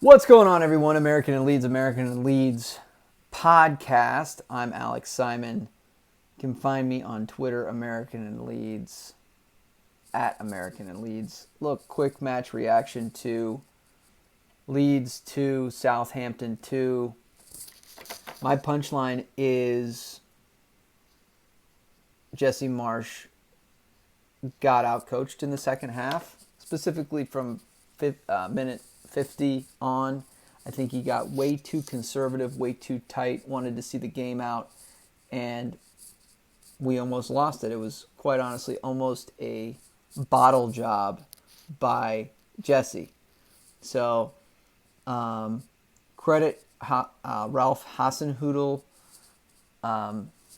What's going on, everyone? American and Leeds podcast. I'm Alex Simon. You can find me on Twitter, American and Leeds, at American and Leeds. Look, quick match reaction to Leeds 2, Southampton 2. My punchline is Jesse Marsch got outcoached in the second half, specifically from minute 50 on. I think he got way too conservative, way too tight, wanted to see the game out, and we almost lost it. It was, quite honestly, almost a bottle job by Jesse. So, credit Ralph Hasenhüttl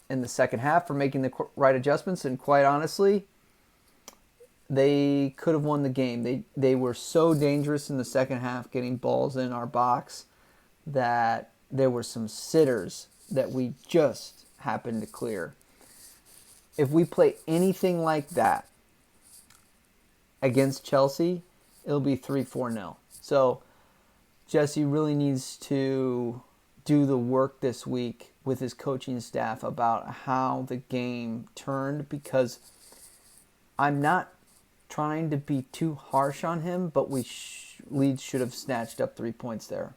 in the second half for making the right adjustments, and quite honestly, they could have won the game. They were so dangerous in the second half, getting balls in our box, that there were some sitters that we just happened to clear. If we play anything like that against Chelsea, it'll be 3-4-0. So Jesse really needs to do the work this week with his coaching staff about how the game turned, because I'm not trying to be too harsh on him, but Leeds should have snatched up 3 points there.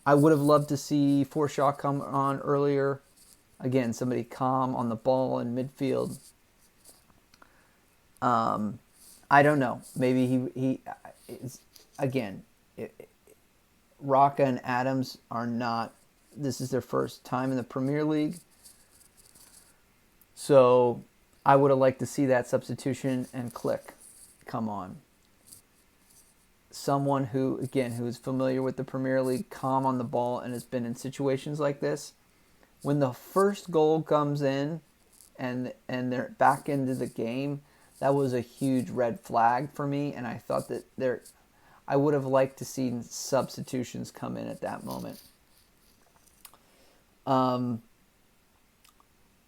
I would have loved to see Forshaw come on earlier. Again, somebody calm on the ball in midfield. I don't know. Maybe he again, Rocca and Adams are not, this is their first time in the Premier League. So I would have liked to see that substitution and Click come on. Someone who is familiar with the Premier League, calm on the ball, and has been in situations like this. When the first goal comes in and they're back into the game, that was a huge red flag for me, and I thought that I would have liked to see substitutions come in at that moment.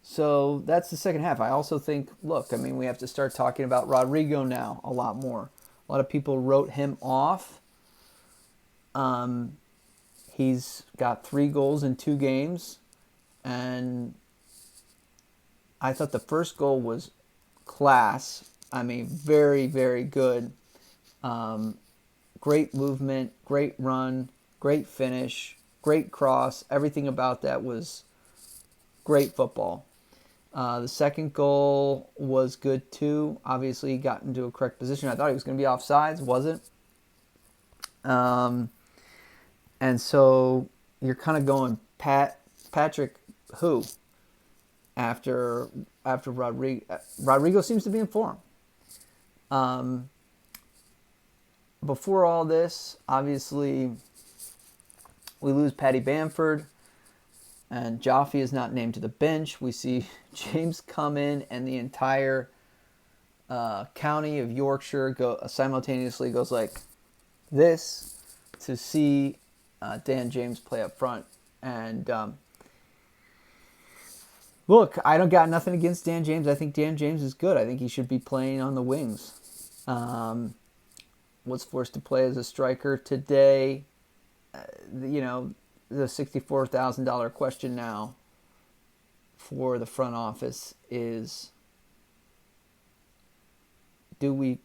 So that's the second half. I also think, we have to start talking about Rodrigo now a lot more. A lot of people wrote him off. He's got 3 goals in 2 games. And I thought the first goal was class. Very, very good. Great movement, great run, great finish, great cross. Everything about that was great football. The second goal was good too. Obviously, he got into a correct position. I thought he was going to be offsides, wasn't. And so you're kind of going Patrick who after Rodrigo. Rodrigo seems to be in form. Before all this, obviously, we lose Paddy Bamford. And Jaffe is not named to the bench. We see James come in, and the entire county of Yorkshire simultaneously goes like this to see Dan James play up front. And look, I don't got nothing against Dan James. I think Dan James is good. I think he should be playing on the wings. Was forced to play as a striker today. The $64,000 question now for the front office is, do we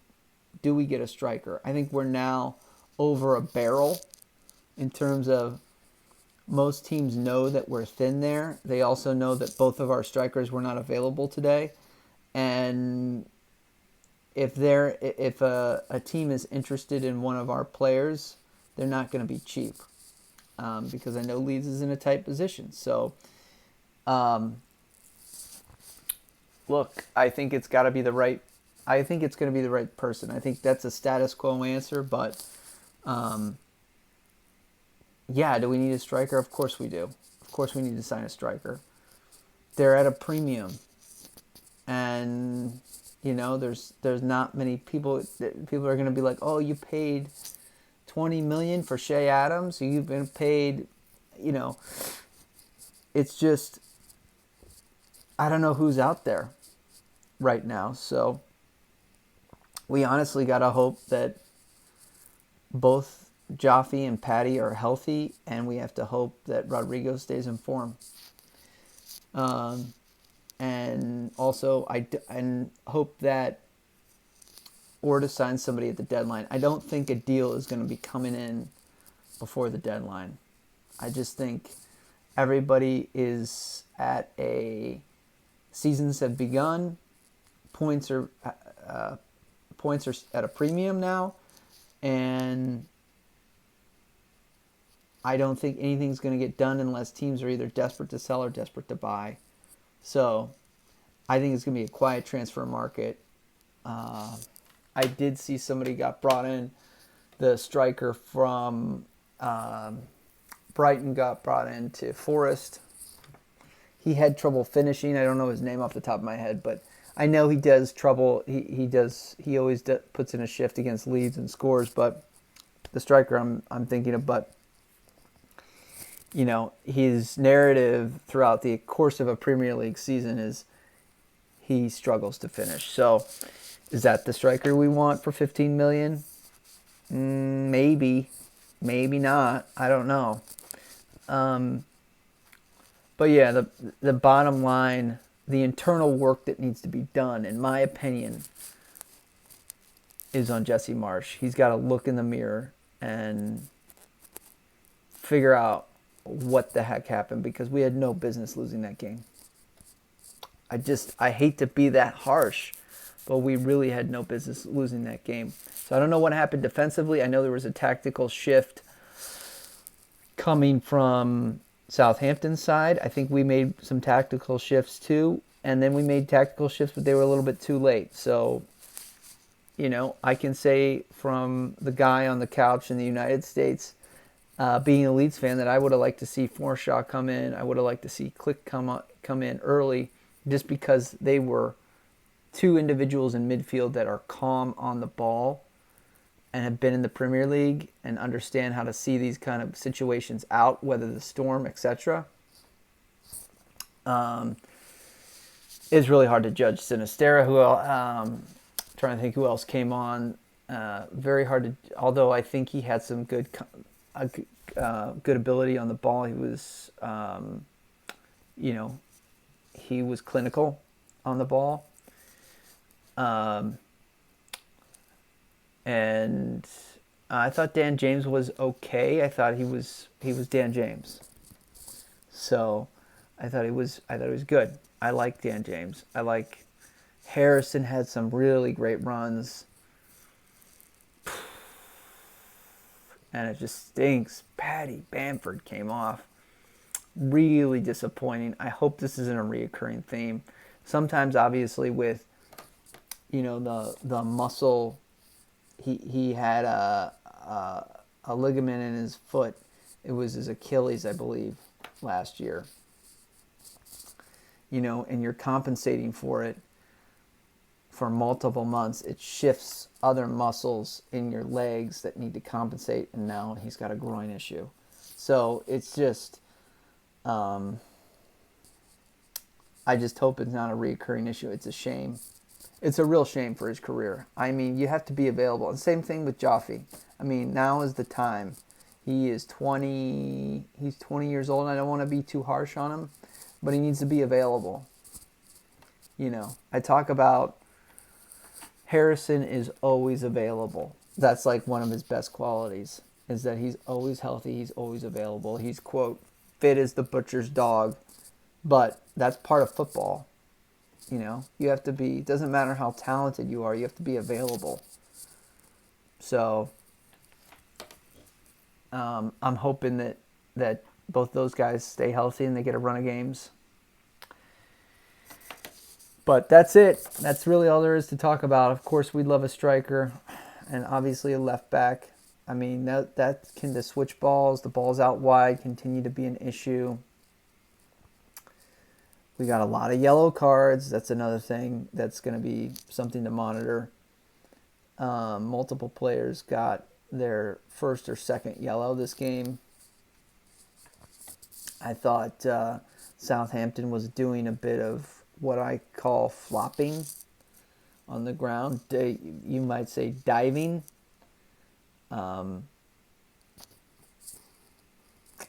get a striker? I think we're now over a barrel in terms of most teams know that we're thin there. They also know that both of our strikers were not available today. And if a team is interested in one of our players, they're not going to be cheap. Because I know Leeds is in a tight position. So, look, I think it's got to be the right. I think it's going to be the right person. I think that's a status quo answer, but do we need a striker? Of course we do. Of course we need to sign a striker. They're at a premium, and there's not many people. People are going to be like, oh, you paid $20 million for Shea Adams. You've been paid, it's just, I don't know who's out there right now. So we honestly got to hope that both Jaffe and Patty are healthy, and we have to hope that Rodrigo stays in form. And also, and hope that Orta signs somebody at the deadline. I don't think a deal is going to be coming in before the deadline. I just think everybody is at a seasons have begun. Points are at a premium now, and I don't think anything's going to get done unless teams are either desperate to sell or desperate to buy. So I think it's going to be a quiet transfer market. I did see somebody got brought in. The striker from Brighton got brought into Forest. He had trouble finishing. I don't know his name off the top of my head, but I know he does trouble. He always puts in a shift against Leeds and scores. But the striker I'm thinking of, but his narrative throughout the course of a Premier League season is he struggles to finish. So, is that the striker we want for $15 million? Maybe not. I don't know. But yeah, the bottom line, the internal work that needs to be done, in my opinion, is on Jesse Marsch. He's got to look in the mirror and figure out what the heck happened, because we had no business losing that game. I hate to be that harsh, but we really had no business losing that game. So I don't know what happened defensively. I know there was a tactical shift coming from Southampton's side. I think we made some tactical shifts too, and then we made tactical shifts, but they were a little bit too late. So, I can say from the guy on the couch in the United States, being a Leeds fan, that I would have liked to see Forshaw come in. I would have liked to see Click come in early, just because they were two individuals in midfield that are calm on the ball and have been in the Premier League and understand how to see these kind of situations out, weather the storm, etc. It's really hard to judge Sinistera. Trying to think who else came on. Very hard to, although I think he had some good ability on the ball. He was, he was clinical on the ball. And I thought Dan James was okay. I thought he was Dan James. So I thought he was good. I like Dan James. I like Harrison. Had some really great runs. And it just stinks. Paddy Bamford came off. Really disappointing. I hope this isn't a reoccurring theme. Sometimes, obviously, with the muscle, he had a ligament in his foot. It was his Achilles, I believe, last year. And you're compensating for it for multiple months. It shifts other muscles in your legs that need to compensate, and now he's got a groin issue. So it's just, I just hope it's not a recurring issue. It's a shame. It's a real shame for his career. I mean, you have to be available. And same thing with Jaffe. I mean, now is the time. He is 20. He's 20 years old. And I don't want to be too harsh on him, but he needs to be available. I talk about Harrison is always available. That's like one of his best qualities, is that he's always healthy. He's always available. He's, quote, fit as the butcher's dog. But that's part of football. You have to be, it doesn't matter how talented you are, you have to be available. So, I'm hoping that both those guys stay healthy and they get a run of games. But that's it. That's really all there is to talk about. Of course, we'd love a striker and obviously a left back. I mean, that can, the switch balls, the balls out wide continue to be an issue. We got a lot of yellow cards. That's another thing that's going to be something to monitor. Multiple players got their first or second yellow this game. I thought Southampton was doing a bit of what I call flopping on the ground. You might say diving. Um,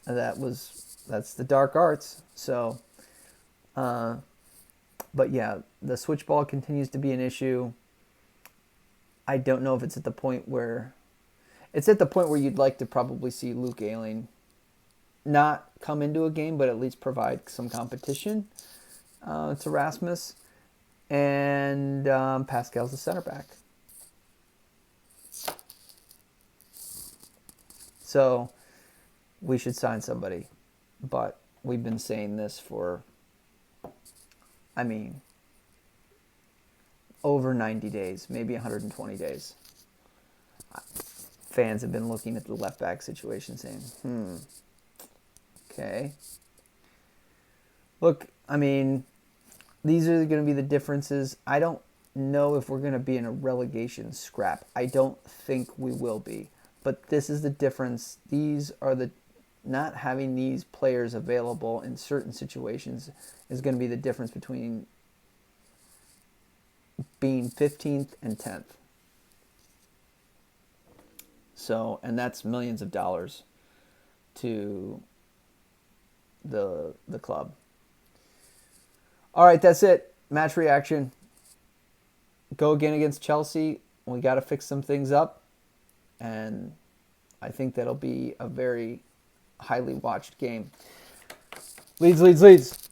that's the dark arts. So, but yeah, the switch ball continues to be an issue. I don't know if it's at the point where you'd like to probably see Luke Ayling not come into a game, but at least provide some competition to Rasmus. And Pascal's the center back. So we should sign somebody. But we've been saying this for, over 90 days, maybe 120 days. Fans have been looking at the left back situation saying, okay. Look, these are going to be the differences. I don't know if we're going to be in a relegation scrap. I don't think we will be. But this is the difference. These are not having these players available in certain situations is going to be the difference between being 15th and 10th. So, and that's millions of dollars to the club. All right, that's it. Match reaction. Go again against Chelsea. We got to fix some things up. And I think that'll be a very highly watched game. Leeds, Leeds, Leeds.